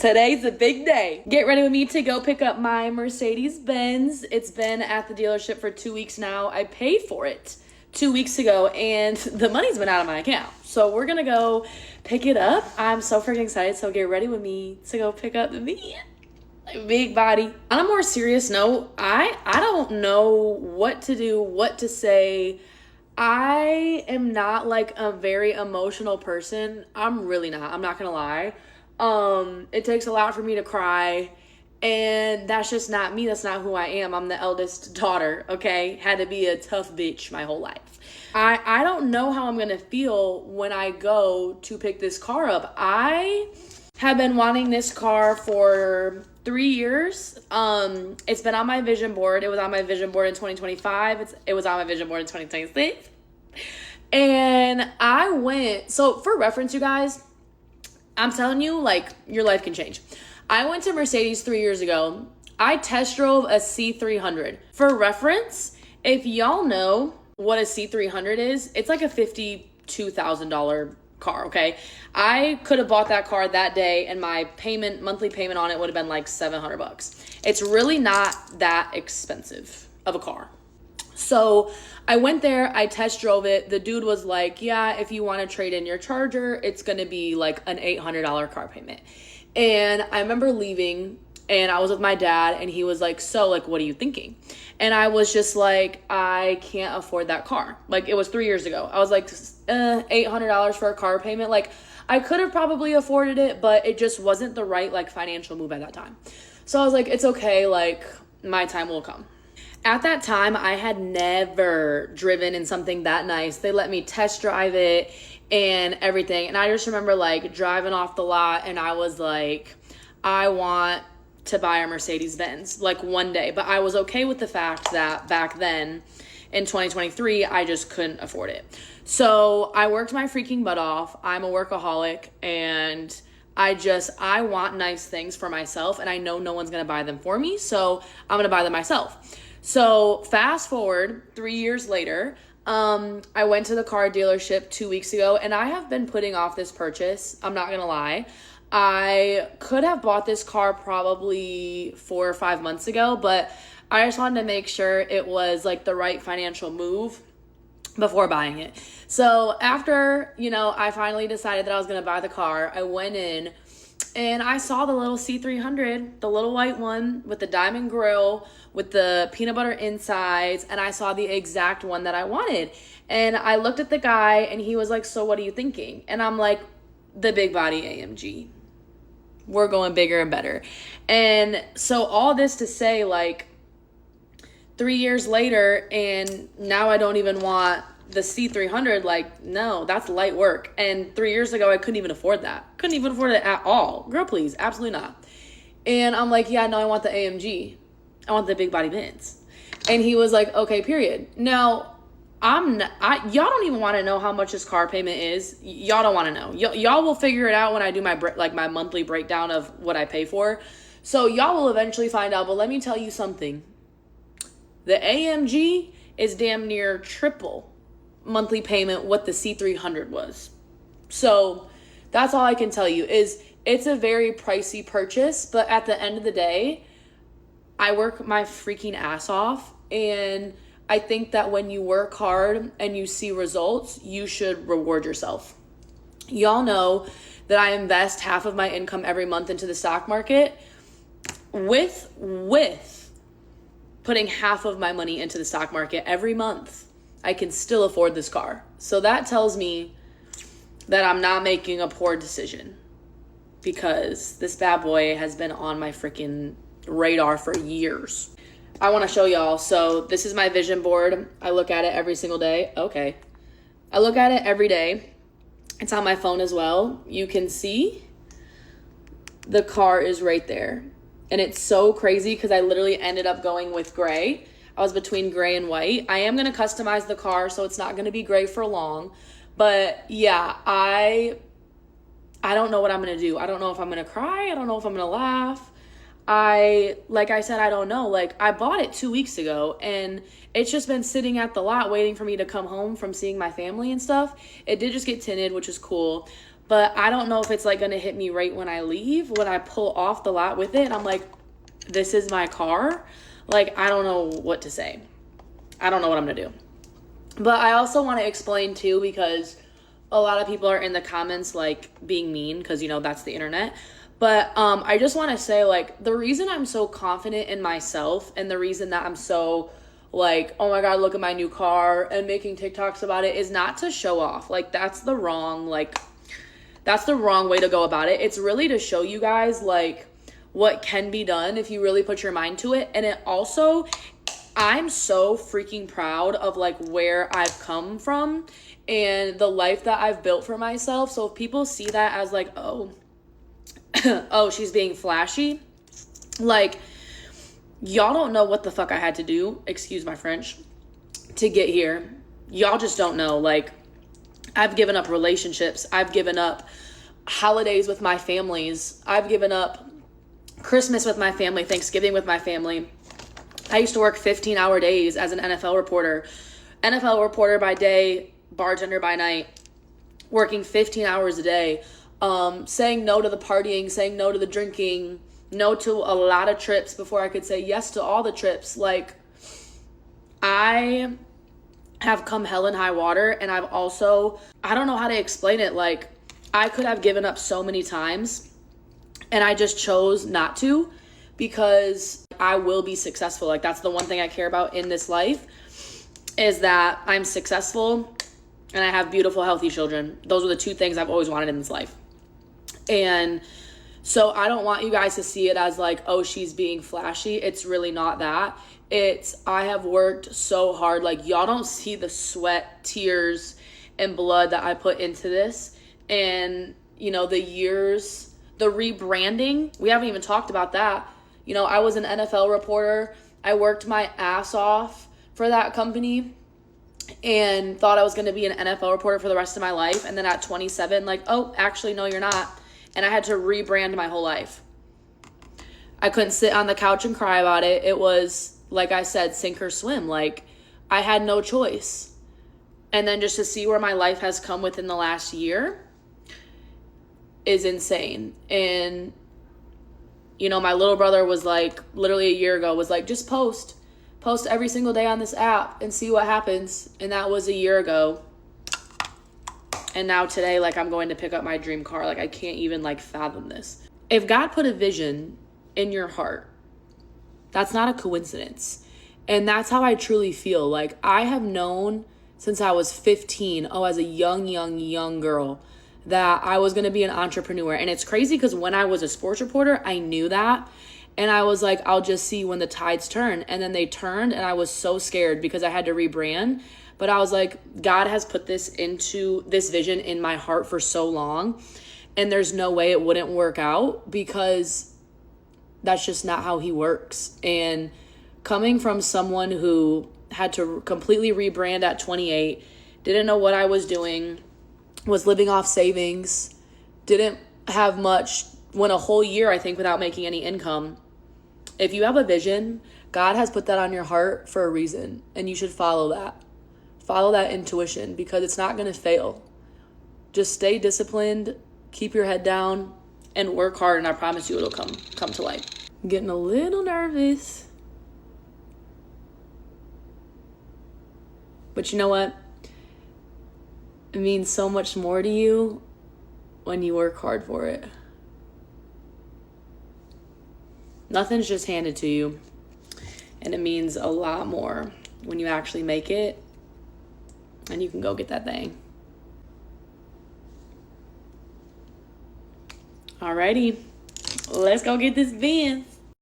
Today's a big day. Get ready with me to go pick up my Mercedes-Benz. It's been at the dealership for 2 weeks now. I paid for it 2 weeks ago and the money's been out of my account. So we're gonna go pick it up. I'm so freaking excited. So get ready with me to go pick up the big body. On a more serious note, I don't know what to do, what to say. I am not like a very emotional person. I'm really not. I'm not gonna lie. It takes a lot for me to cry, and that's just not me. That's not who I am. I'm the eldest daughter, okay? Had to be a tough bitch my whole life. I don't know how I'm gonna feel when I go to pick this car up. I have been wanting this car for 3 years. It's been on my vision board. It was on my vision board in 2025. It was on my vision board in 2026. And I went, so for reference, you guys, I'm telling you, like, your life can change. I went to Mercedes 3 years ago. I test drove a C300. For reference, if y'all know what a C300 is, it's like a $52,000 car, okay? I could have bought that car that day and my monthly payment on it would have been like $700. It's really not that expensive of a car. So I went there, I test drove it. The dude was like, yeah, if you want to trade in your Charger, it's going to be like an $800 car payment. And I remember leaving and I was with my dad and he was like, so like, what are you thinking? And I was just like, I can't afford that car. Like, it was 3 years ago. I was like, $800 for a car payment. Like, I could have probably afforded it, but it just wasn't the right like financial move at that time. So I was like, it's okay. Like, my time will come. At that time, I had never driven in something that nice. They let me test drive it and everything. And I just remember like driving off the lot and I was like, I want to buy a Mercedes-Benz like one day. But I was okay with the fact that back then in 2023, I just couldn't afford it. So I worked my freaking butt off. I'm a workaholic and I want nice things for myself and I know no one's going to buy them for me. So I'm going to buy them myself. So fast forward 3 years later, I went to the car dealership 2 weeks ago and I have been putting off this purchase. I'm not going to lie. I could have bought this car probably 4 or 5 months ago, but I just wanted to make sure it was like the right financial move before buying it. So after, I finally decided that I was going to buy the car, I went in and I saw the little C300, the little white one with the diamond grille, with the peanut butter insides, and I saw the exact one that I wanted. And I looked at the guy and he was like, so what are you thinking? And I'm like, the big body AMG. We're going bigger and better. And so all this to say, like, 3 years later, and now I don't even want the C300, like, no, that's light work. And 3 years ago, I couldn't even afford that. Couldn't even afford it at all. Girl, please, absolutely not. And I'm like, yeah, no, I want the AMG. I want the big body Benz. And he was like, okay, period. Now, y'all don't even want to know how much this car payment is. Y'all don't want to know. Y'all will figure it out when I do my monthly breakdown of what I pay for. So y'all will eventually find out. But let me tell you something. The AMG is damn near triple monthly payment what the C300 was. So that's all I can tell you is it's a very pricey purchase. But at the end of the day, I work my freaking ass off. And I think that when you work hard and you see results, you should reward yourself. Y'all know that I invest half of my income every month into the stock market. With putting half of my money into the stock market every month, I can still afford this car. So that tells me that I'm not making a poor decision because this bad boy has been on my freaking radar for years. I want to show y'all. So this is my vision board. I look at it every single day. Okay. I look at it every day. It's on my phone as well. You can see the car is right there. And it's so crazy because I literally ended up going with gray. I was between gray and white. I am going to customize the car, so it's not going to be gray for long. But yeah, I don't know what I'm going to do. I don't know if I'm going to cry. I don't know if I'm going to laugh. Like I said, I don't know. Like, I bought it 2 weeks ago and it's just been sitting at the lot waiting for me to come home from seeing my family and stuff. It did just get tinted, which is cool. But I don't know if it's like gonna hit me right when I leave, when I pull off the lot with it. And I'm like, this is my car. Like, I don't know what to say. I don't know what I'm gonna do. But I also want to explain too, because a lot of people are in the comments like being mean, because, you know, that's the internet. But I just want to say, like, the reason I'm so confident in myself and the reason that I'm so like, oh my God, look at my new car and making TikToks about it is not to show off. Like, that's the wrong way to go about it. It's really to show you guys like what can be done if you really put your mind to it. And it also, I'm so freaking proud of like where I've come from and the life that I've built for myself. So if people see that as like, oh, oh, she's being flashy, like, y'all don't know what the fuck I had to do, excuse my French, to get here. Y'all just don't know. Like, I've given up relationships. I've given up holidays with my families. I've given up Christmas with my family, Thanksgiving with my family. I used to work 15-hour days as an NFL reporter. NFL reporter by day, bartender by night, working 15 hours a day, saying no to the partying, saying no to the drinking, no to a lot of trips before I could say yes to all the trips. Like, I have come hell and high water, and I've also, I don't know how to explain it. Like, I could have given up so many times, and I just chose not to, because I will be successful. Like, that's the one thing I care about in this life, is that I'm successful and I have beautiful, healthy children. Those are the two things I've always wanted in this life. And so I don't want you guys to see it as like, oh, she's being flashy. It's really not that. It's, I have worked so hard. Like, y'all don't see the sweat, tears, and blood that I put into this. And, you know, the years, the rebranding, we haven't even talked about that. You know, I was an NFL reporter. I worked my ass off for that company and thought I was going to be an NFL reporter for the rest of my life. And then at 27, like, oh, actually, no, you're not. And I had to rebrand my whole life. I couldn't sit on the couch and cry about it. It was, like I said, sink or swim. Like, I had no choice. And then just to see where my life has come within the last year is insane. And, you know, my little brother was like, literally a year ago, was like, just post every single day on this app and see what happens. And that was a year ago. And now today, like, I'm going to pick up my dream car. Like, I can't even, like, fathom this. If God put a vision in your heart, that's not a coincidence. And that's how I truly feel. Like, I have known since I was 15, as a young girl, that I was going to be an entrepreneur. And it's crazy because when I was a sports reporter, I knew that. And I was like, I'll just see when the tides turn. And then they turned, and I was so scared because I had to rebrand. But I was like, God has put this vision in my heart for so long, and there's no way it wouldn't work out, because that's just not how he works. And coming from someone who had to completely rebrand at 28, didn't know what I was doing, was living off savings, didn't have much, went a whole year, I think, without making any income. If you have a vision, God has put that on your heart for a reason, and you should follow that. Follow that intuition, because it's not going to fail. Just stay disciplined, keep your head down, and work hard, and I promise you it'll come to light. I'm getting a little nervous. But you know what? It means so much more to you when you work hard for it. Nothing's just handed to you. And it means a lot more when you actually make it and you can go get that thing. Alrighty, let's go get this Benz.